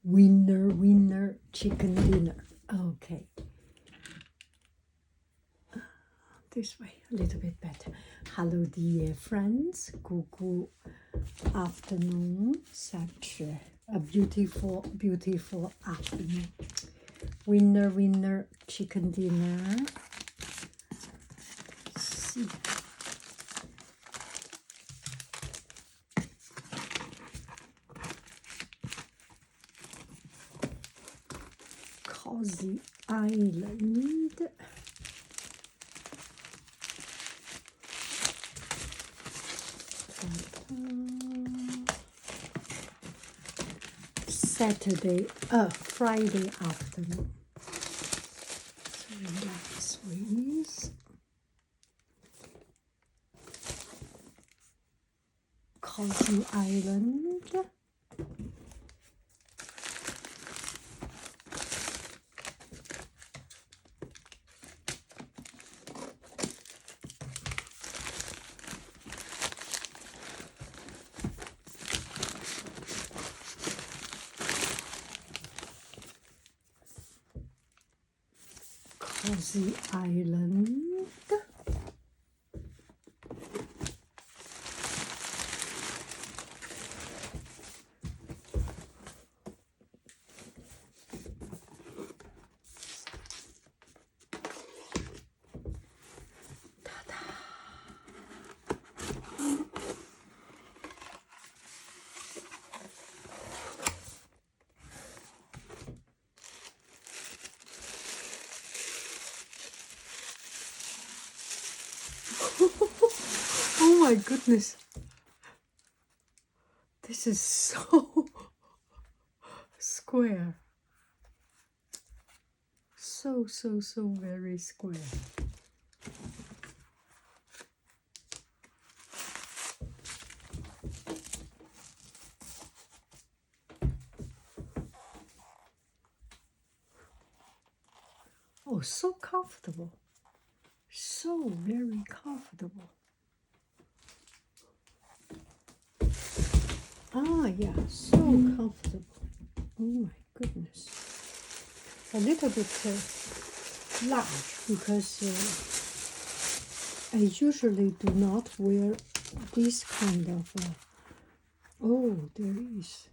Winner, winner, chicken dinner. Okay. This way, a little bit better. Hello, dear friends. Good afternoon. Such a beautiful, beautiful afternoon. Winner, winner, chicken dinner. Let's see. Cosy Island. Friday afternoon. So relax with Cosy Island. Cosy Island. Oh my goodness. This is so square. So very square. Oh, so comfortable. So very comfortable. Ah, yeah, so comfortable. Oh my goodness. A little bit large because I usually do not wear this kind of. Oh, there is.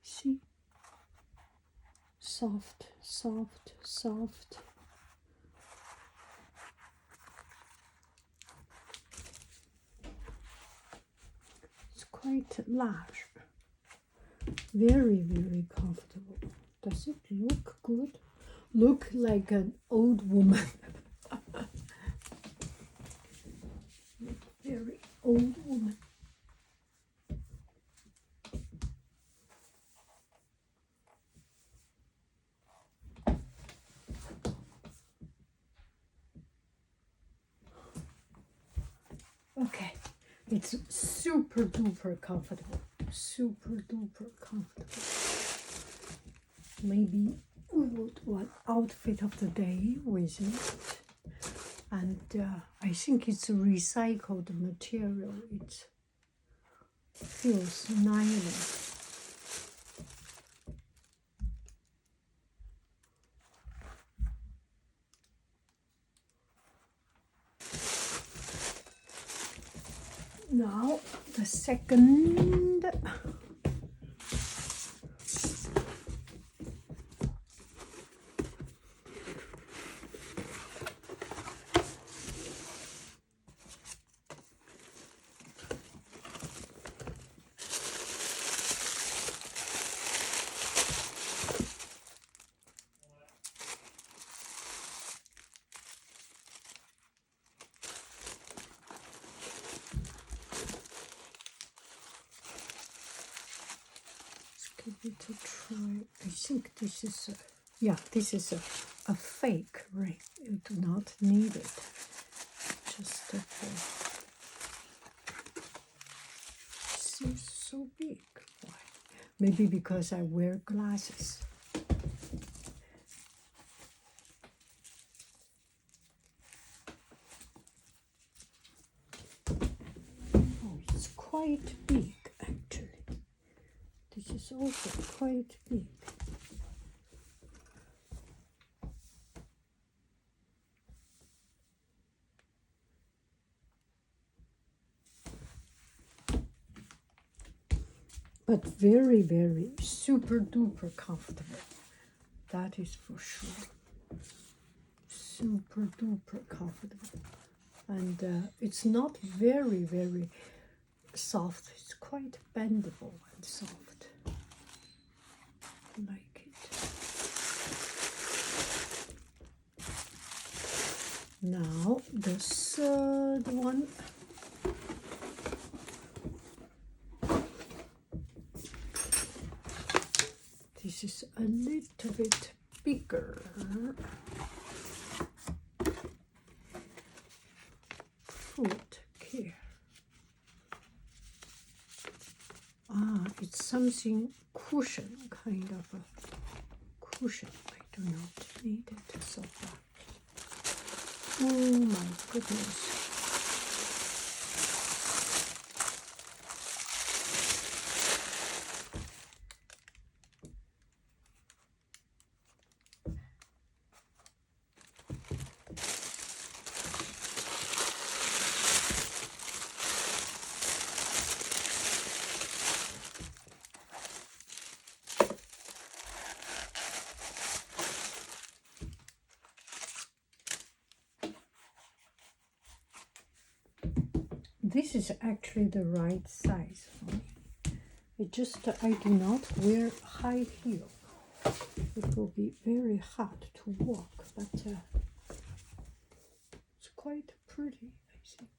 See? Soft, soft, soft. It's quite large. Very, very comfortable. Does it look good? Look like an old woman. Very old woman. Okay, it's super duper comfortable. Super duper comfortable. Maybe we would want outfit of the day with it. And I think it's a recycled material. It feels nylon. Now the second. Give it a try. I think this is this is a fake ring. You do not need it. Just seems so big. Why? Maybe because I wear glasses. Oh, it's quite big actually. This is also quite big. But very, very super duper comfortable. That is for sure. Super duper comfortable. And it's not very, very soft. It's quite bendable and soft. I like it. Now the third one. This is a little bit bigger. Food care. It's something cushion, kind of a cushion. I do not need it so far. Oh my goodness. This is actually the right size for me. It just, I do not wear high heel. It will be very hard to walk, but it's quite pretty, I think.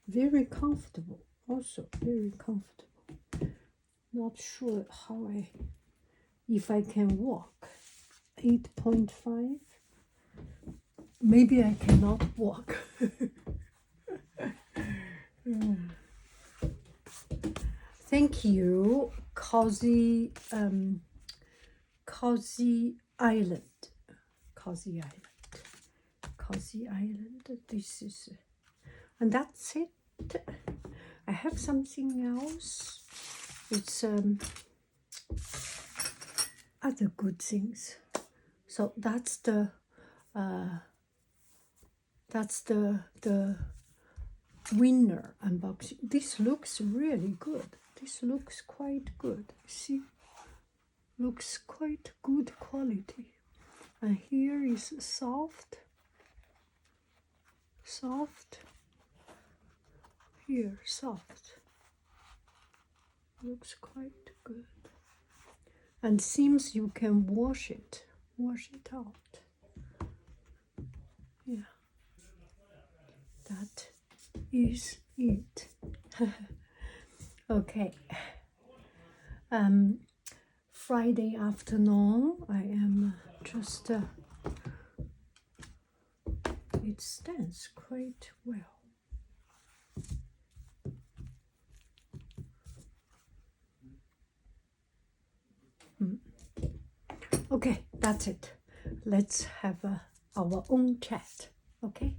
Very comfortable, also very comfortable. Not sure if I can walk. 8.5. Maybe I cannot walk. Thank you, Cosy Island. Cosy Island. This is, and that's it. I have something else. It's other good things. So that's the winner unboxing. This looks really good. This looks quite good. See, looks quite good quality. And here is soft. Here, soft. Looks quite good. And seems you can wash it out. Yeah. That is it. Okay. Friday afternoon, I am just, it stands quite well. Okay, that's it. Let's have our own chat, okay?